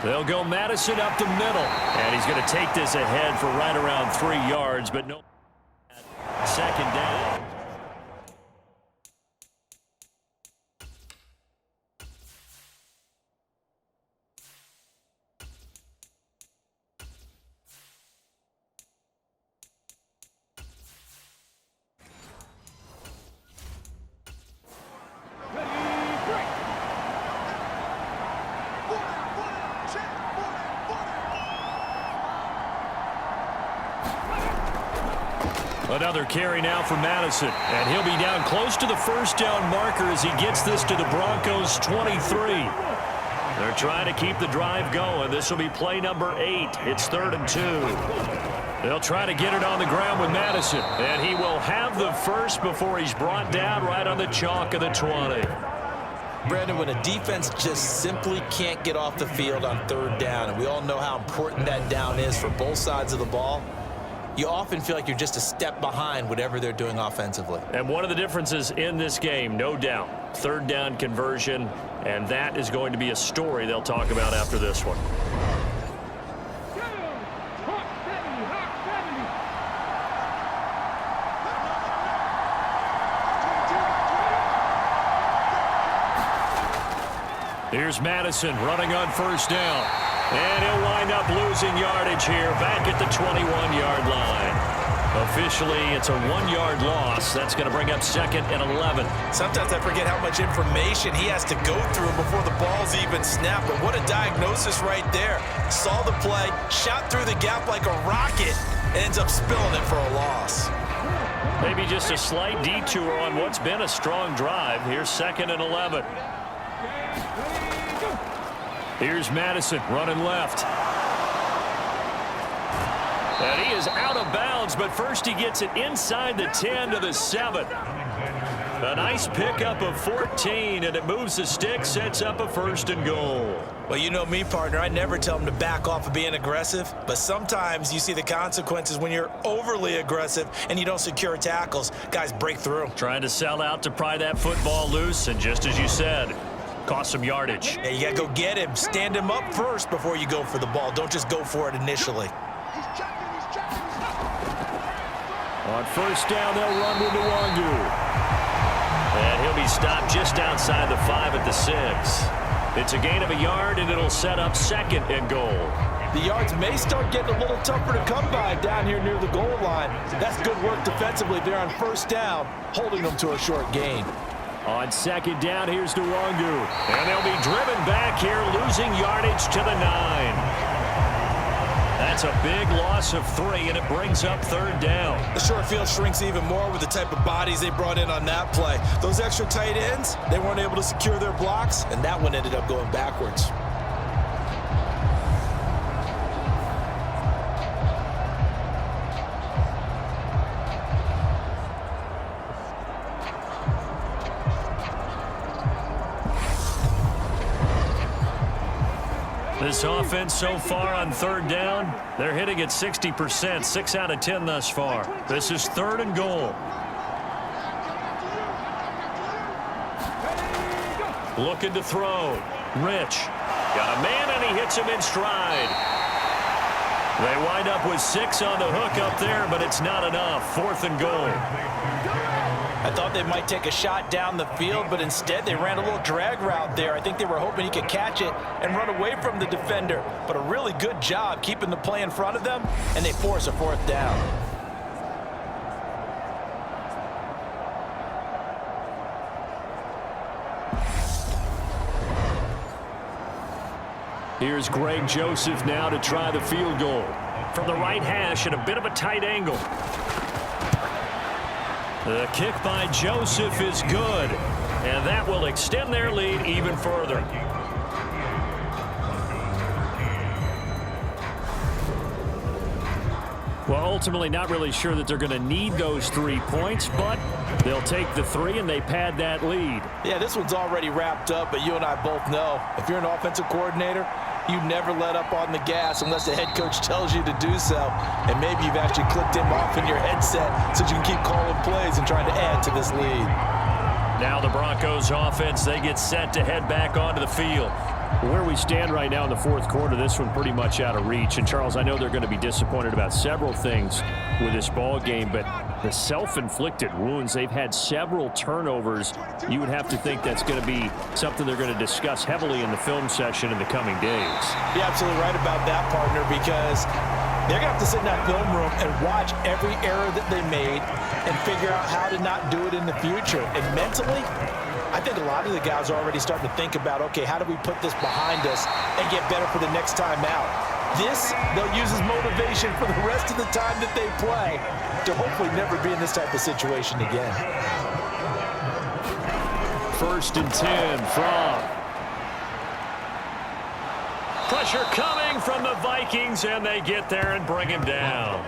They'll go Madison up the middle. And he's going to take this ahead for right around 3 yards, but no. Second down. Another carry now for Madison, and he'll be down close to the first down marker as he gets this to the Broncos 23. They're trying to keep the drive going. This will be play number 8. It's 3rd and 2. They'll try to get it on the ground with Madison, and he will have the first before he's brought down right on the chalk of the 20. Brandon, when a defense just simply can't get off the field on 3rd down, and we all know how important that down is for both sides of the ball, you often feel like you're just a step behind whatever they're doing offensively. And one of the differences in this game, no doubt, 3rd down conversion, and that is going to be a story they'll talk about after this one. Here's Madison running on 1st down. And he'll wind up losing yardage here back at the 21-yard line. Officially, it's a 1-yard loss. That's going to bring up 2nd and 11. Sometimes I forget how much information he has to go through before the ball's even snapped. But what a diagnosis right there. Saw the play, shot through the gap like a rocket, and ends up spilling it for a loss. Maybe just a slight detour on what's been a strong drive. Here's 2nd and 11. Here's Madison running left. And he is out of bounds, but first he gets it inside the 10 to the 7. A nice pickup of 14, and it moves the stick, sets up a 1st and goal. Well, you know me, partner. I never tell them to back off of being aggressive, but sometimes you see the consequences when you're overly aggressive and you don't secure tackles. Guys break through. Trying to sell out to pry that football loose, and just as you said, cost some yardage. Yeah, you got to go get him. Stand him up first before you go for the ball. Don't just go for it initially. On 1st down, they'll run with Nwangu. And he'll be stopped just outside the 5 at the 6. It's a gain of a yard, and it'll set up 2nd and goal. The yards may start getting a little tougher to come by down here near the goal line. That's good work defensively there on 1st down, holding them to a short gain. On 2nd down, here's Nwangu. And they'll be driven back here, losing yardage to the 9. That's a big loss of 3, and it brings up 3rd down. The short field shrinks even more with the type of bodies they brought in on that play. Those extra tight ends, they weren't able to secure their blocks, and that one ended up going backwards. This offense so far on 3rd down, they're hitting at 60%, 6 out of 10 thus far. This is 3rd and goal. Looking to throw. Rich. Got a man, and he hits him in stride. They wind up with 6 on the hook up there, but it's not enough. 4th and goal. I thought they might take a shot down the field, but instead they ran a little drag route there. I think they were hoping he could catch it and run away from the defender. But a really good job keeping the play in front of them, and they force a 4th down. Here's Greg Joseph now to try the field goal. From the right hash at a bit of a tight angle. The kick by Joseph is good, and that will extend their lead even further. Well, ultimately not really sure that they're going to need those 3 points, but they'll take the 3 and they pad that lead. Yeah, this one's already wrapped up, but you and I both know if you're an offensive coordinator, you never let up on the gas unless the head coach tells you to do so. And maybe you've actually clicked him off in your headset so you can keep calling plays and trying to add to this lead. Now the Broncos offense, they get set to head back onto the field. Where we stand right now in the fourth quarter, this one pretty much out of reach. And, Charles, I know they're going to be disappointed about several things with this ball game, but the self-inflicted wounds, they've had several turnovers. You would have to think that's going to be something they're going to discuss heavily in the film session in the coming days. You're absolutely right about that, partner, because they're going to have to sit in that film room and watch every error that they made and figure out how to not do it in the future. And mentally, I think a lot of the guys are already starting to think about, okay, how do we put this behind us and get better for the next time out? This, they'll use as motivation for the rest of the time that they play to hopefully never be in this type of situation again. 1st and 10 from. Pressure coming from the Vikings, and they get there and bring him down.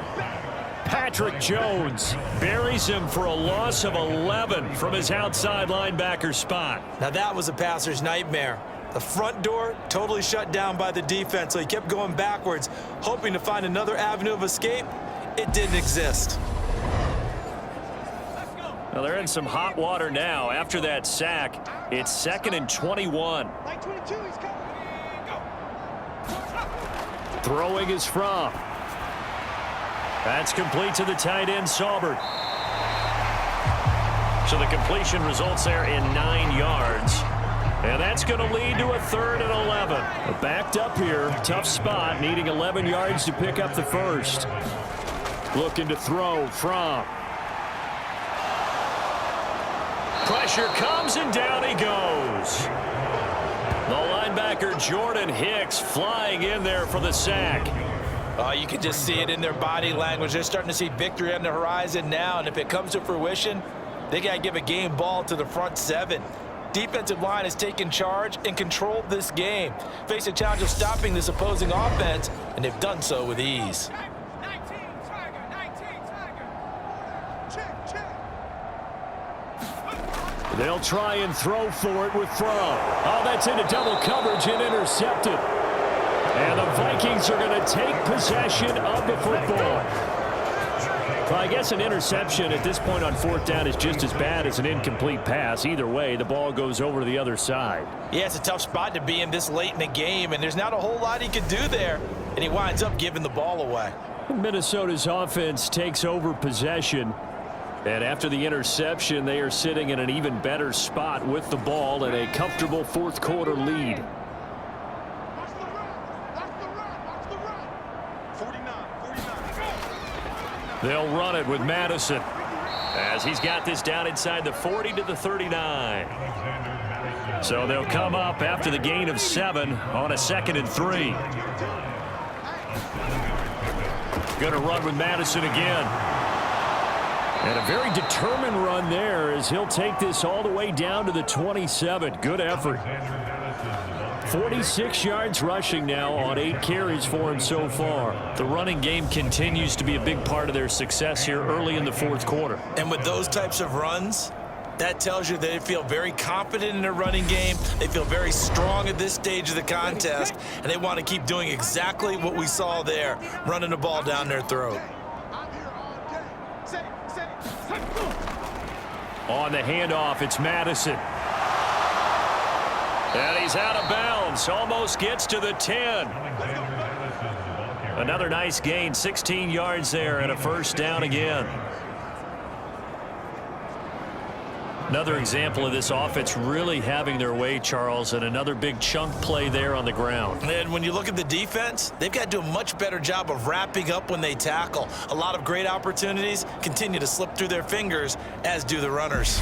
Patrick Jones buries him for a loss of 11 from his outside linebacker spot. Now that was a passer's nightmare. The front door totally shut down by the defense, so he kept going backwards, hoping to find another avenue of escape. It didn't exist. Well, they're in some hot water now. After that sack, it's 2nd and 21. Throwing is from. That's complete to the tight end, Saubert. So the completion results there in 9 yards. And that's going to lead to a 3rd and 11. Backed up here, tough spot, needing 11 yards to pick up the first. Looking to throw from. Pressure comes and down he goes. The linebacker Jordan Hicks flying in there for the sack. You can just see it in their body language. They're starting to see victory on the horizon now, and if it comes to fruition, they got to give a game ball to the front 7. Defensive line has taken charge and controlled this game. Face a challenge of stopping this opposing offense, and they've done so with ease. They'll try and throw for it with Fromm. Oh, that's into double coverage and intercepted. And the Vikings are going to take possession of the football. Well, I guess an interception at this point on 4th down is just as bad as an incomplete pass. Either way, the ball goes over to the other side. Yeah, it's a tough spot to be in this late in the game, and there's not a whole lot he can do there, and he winds up giving the ball away. Minnesota's offense takes over possession. And after the interception, they are sitting in an even better spot with the ball and a comfortable fourth quarter lead. They'll run it with Madison as he's got this down inside the 40 to the 39. So they'll come up after the gain of 7 on a 2nd and 3. Going to run with Madison again. And a very determined run there as he'll take this all the way down to the 27. Good effort. 46 yards rushing now on 8 carries for him so far. The running game continues to be a big part of their success here early in the fourth quarter. And with those types of runs, that tells you that they feel very confident in their running game. They feel very strong at this stage of the contest, and they want to keep doing exactly what we saw there, running the ball down their throat. On the handoff, it's Madison. And he's out of bounds. Almost gets to the 10. Another nice gain, 16 yards there and a 1st down again. Another example of this offense really having their way, Charles, and another big chunk play there on the ground. And when you look at the defense, they've got to do a much better job of wrapping up when they tackle. A lot of great opportunities continue to slip through their fingers, as do the runners.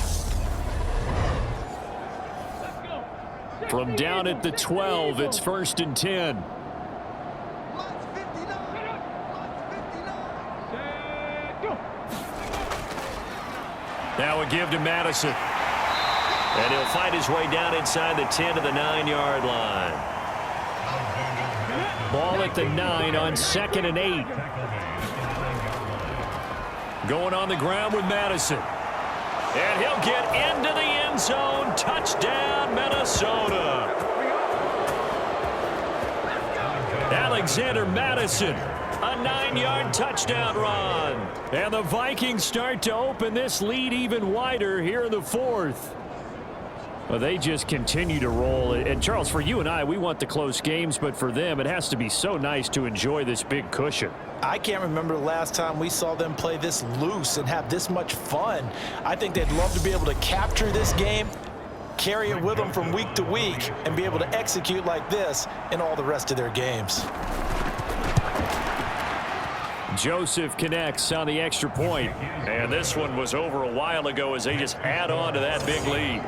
From down at the 12, it's 1st and 10. Now a give to Madison. And he'll fight his way down inside the 10 to the 9-yard line. Ball at the 9 on 2nd and 8. Going on the ground with Madison. And he'll get into the end zone. Touchdown, Minnesota. Alexander Madison, a 9-yard touchdown run. And the Vikings start to open this lead even wider here in the fourth. Well, they just continue to roll. And, Charles, for you and I, we want the close games, but for them, it has to be so nice to enjoy this big cushion. I can't remember the last time we saw them play this loose and have this much fun. I think they'd love to be able to capture this game, carry it with them from week to week, and be able to execute like this in all the rest of their games. Joseph connects on the extra point. And this one was over a while ago as they just add on to that big lead.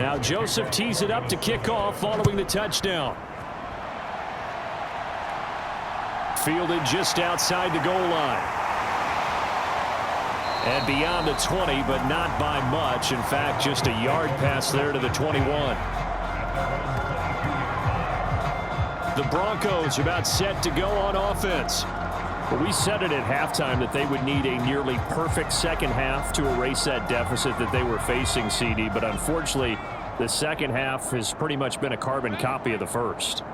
Now Joseph tees it up to kick off following the touchdown. Fielded just outside the goal line. And beyond the 20, but not by much. In fact, just a yard pass there to the 21. The Broncos are about set to go on offense. But we said it at halftime that they would need a nearly perfect second half to erase that deficit that they were facing, CD. But unfortunately, the second half has pretty much been a carbon copy of the first.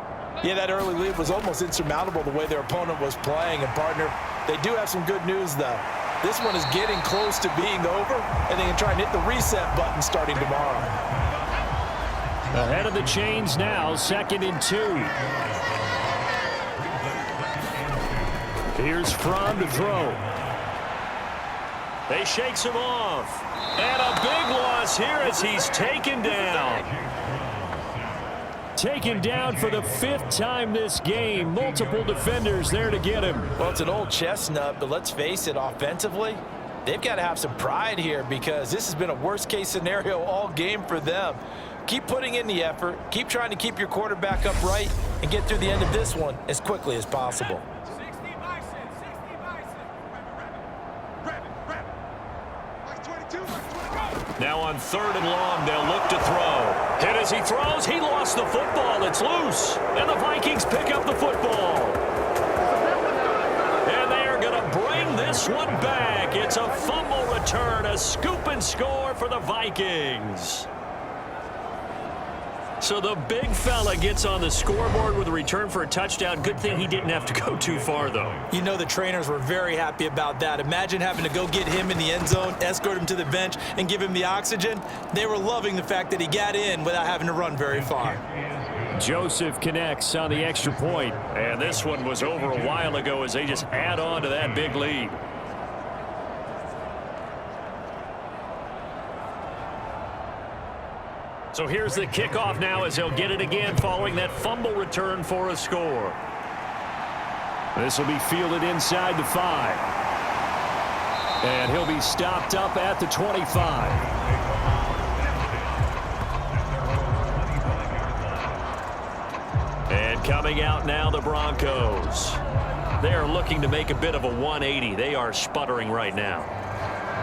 Yeah, that early lead was almost insurmountable the way their opponent was playing. And, partner, they do have some good news, though. This one is getting close to being over, and they can try and hit the reset button starting tomorrow. Ahead of the chains now, 2nd and 2. Here's Fromm to throw. They shakes him off. And a big loss here as he's taken down. Taken down for the 5th time this game. Multiple defenders there to get him. Well, it's an old chestnut, but let's face it, offensively, they've got to have some pride here because this has been a worst-case scenario all game for them. Keep putting in the effort. Keep trying to keep your quarterback upright and get through the end of this one as quickly as possible. Now on 3rd and long, they'll look to throw. Hit as he throws. He lost the football. It's loose. And the Vikings pick up the football. And they are going to bring this one back. It's a fumble return, a scoop and score for the Vikings. So the big fella gets on the scoreboard with a return for a touchdown. Good thing he didn't have to go too far, though. You know the trainers were very happy about that. Imagine having to go get him in the end zone, escort him to the bench, and give him the oxygen. They were loving the fact that he got in without having to run very far. Joseph connects on the extra point. And this one was over a while ago as they just add on to that big lead. So here's the kickoff now as they'll get it again following that fumble return for a score. This will be fielded inside the 5. And he'll be stopped up at the 25. And coming out now, the Broncos. They are looking to make a bit of a 180. They are sputtering right now.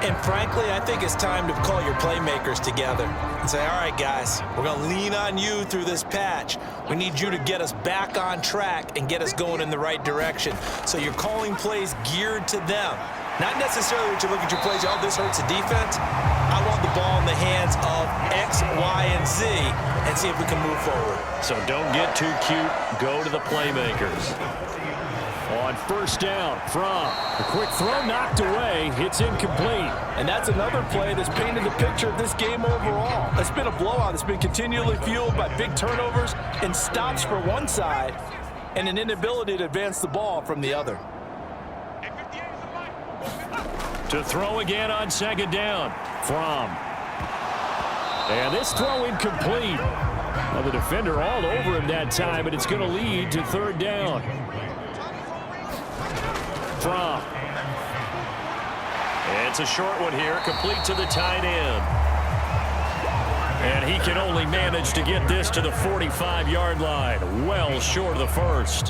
And frankly, I think it's time to call your playmakers together and say, all right, guys, we're going to lean on you through this patch. We need you to get us back on track and get us going in the right direction. So you're calling plays geared to them. Not necessarily that you look at your plays, oh, this hurts the defense. I want the ball in the hands of X, Y, and Z and see if we can move forward. So don't get too cute. Go to the playmakers. On 1st down, Fromm. A quick throw knocked away. It's incomplete. And that's another play that's painted the picture of this game overall. It's been a blowout. It's been continually fueled by big turnovers and stops for one side and an inability to advance the ball from the other. To throw again on 2nd down, Fromm. And this throw incomplete. Well, the defender all over him that time, but it's going to lead to 3rd down. Fromm. It's a short one here, complete to the tight end. And he can only manage to get this to the 45-yard line, well short of the first.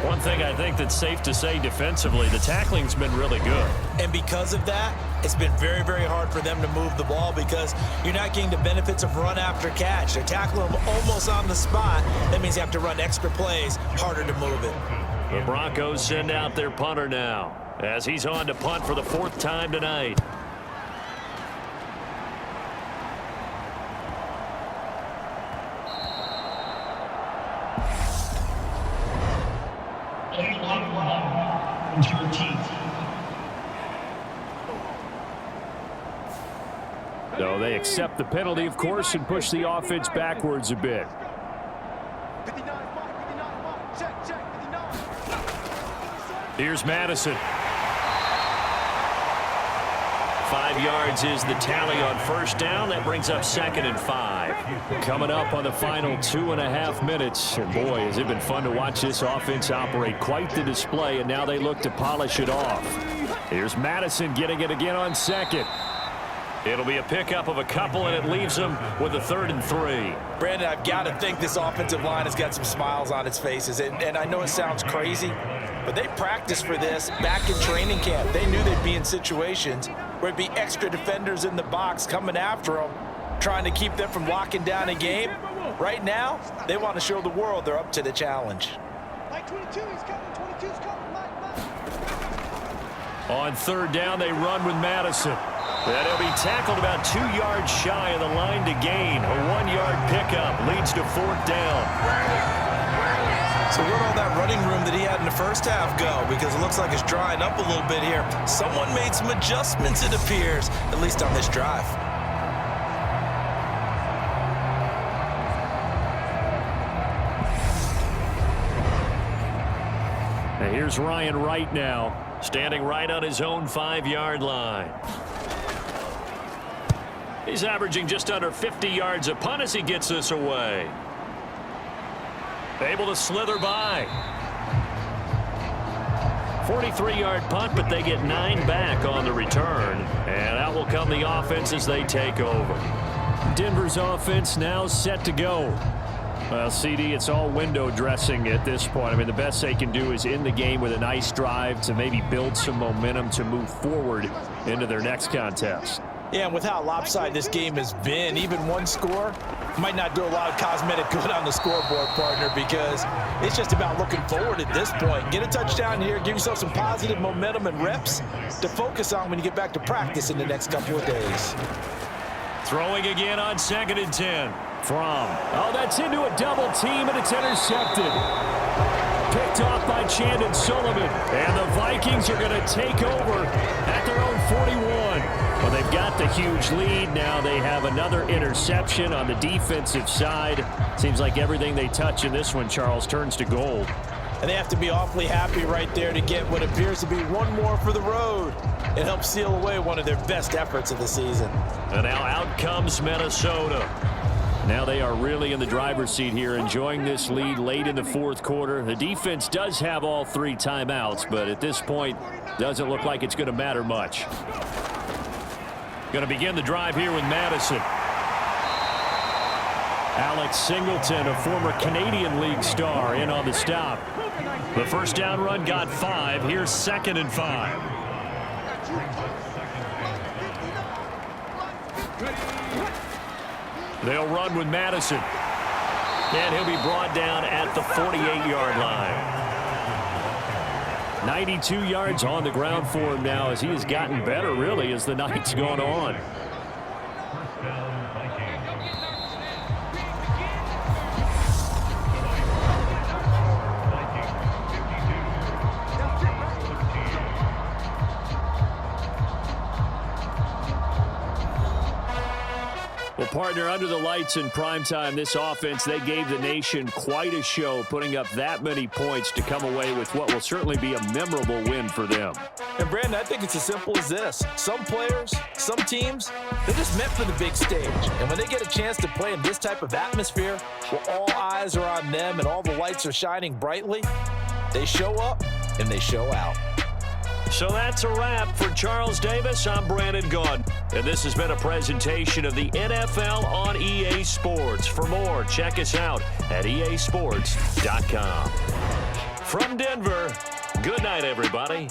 One thing I think that's safe to say defensively, the tackling's been really good. And because of that, it's been very, very hard for them to move the ball because you're not getting the benefits of run after catch. They're tackling them almost on the spot. That means you have to run extra plays, harder to move it. The Broncos send out their punter now as he's on to punt for the 4th time tonight. So they accept the penalty, of course, and push the offense backwards a bit. Here's Madison. 5 yards is the tally on first down. That brings up 2nd and 5. Coming up on the final 2.5 minutes. And boy, has it been fun to watch this offense operate. Quite the display, and now they look to polish it off. Here's Madison getting it again on 2nd. It'll be a pickup of a couple, and it leaves them with a 3rd and 3. Brandon, I've got to think this offensive line has got some smiles on its faces. And I know it sounds crazy, but they practiced for this back in training camp. They knew they'd be in situations where it'd be extra defenders in the box coming after them, trying to keep them from locking down a game. Right now, they want to show the world they're up to the challenge. Mike 22, he's coming. 22's coming. Mike. On 3rd down, they run with Madison. And he'll be tackled about 2 yards shy of the line to gain. A 1-yard pickup leads to 4th down. So where'd all that running room that he had in the first half go? Because it looks like it's drying up a little bit here. Someone made some adjustments, it appears, at least on this drive. And here's Ryan Wright now, standing right on his own 5-yard line. He's averaging just under 50 yards a punt as he gets this away. Able to slither by. 43-yard punt, but they get 9 back on the return. And out will come the offense as they take over. Denver's offense now set to go. Well, CD, it's all window dressing at this point. I mean, the best they can do is end the game with a nice drive to maybe build some momentum to move forward into their next contest. Yeah, and with how lopsided this game has been, even one score might not do a lot of cosmetic good on the scoreboard, partner, because it's just about looking forward at this point. Get a touchdown here, give yourself some positive momentum and reps to focus on when you get back to practice in the next couple of days. Throwing again on 2nd and 10. That's into a double team, and it's intercepted. Picked off by Chandon Sullivan, and the Vikings are going to take over at their own 41. Well, they've got the huge lead. Now they have another interception on the defensive side. Seems like everything they touch in this one, Charles, turns to gold. And they have to be awfully happy right there to get what appears to be one more for the road. It helps seal away one of their best efforts of the season. And now out comes Minnesota. Now they are really in the driver's seat here, enjoying this lead late in the 4th quarter. The defense does have all 3 timeouts, but at this point, doesn't look like it's going to matter much. Going to begin the drive here with Madison. Alex Singleton, a former Canadian League star, in on the stop. The first down run got 5. Here's 2nd and 5. They'll run with Madison. And he'll be brought down at the 48-yard line. 92 yards on the ground for him now as he has gotten better, really, as the night's gone on. Well, partner, under the lights in primetime, this offense, they gave the nation quite a show, putting up that many points to come away with what will certainly be a memorable win for them. And, Brandon, I think it's as simple as this. Some players, some teams, they're just meant for the big stage. And when they get a chance to play in this type of atmosphere, where all eyes are on them and all the lights are shining brightly, they show up and they show out. So that's a wrap for Charles Davis. I'm Brandon Gaudin, and this has been a presentation of the NFL on EA Sports. For more, check us out at easports.com. From Denver, good night, everybody.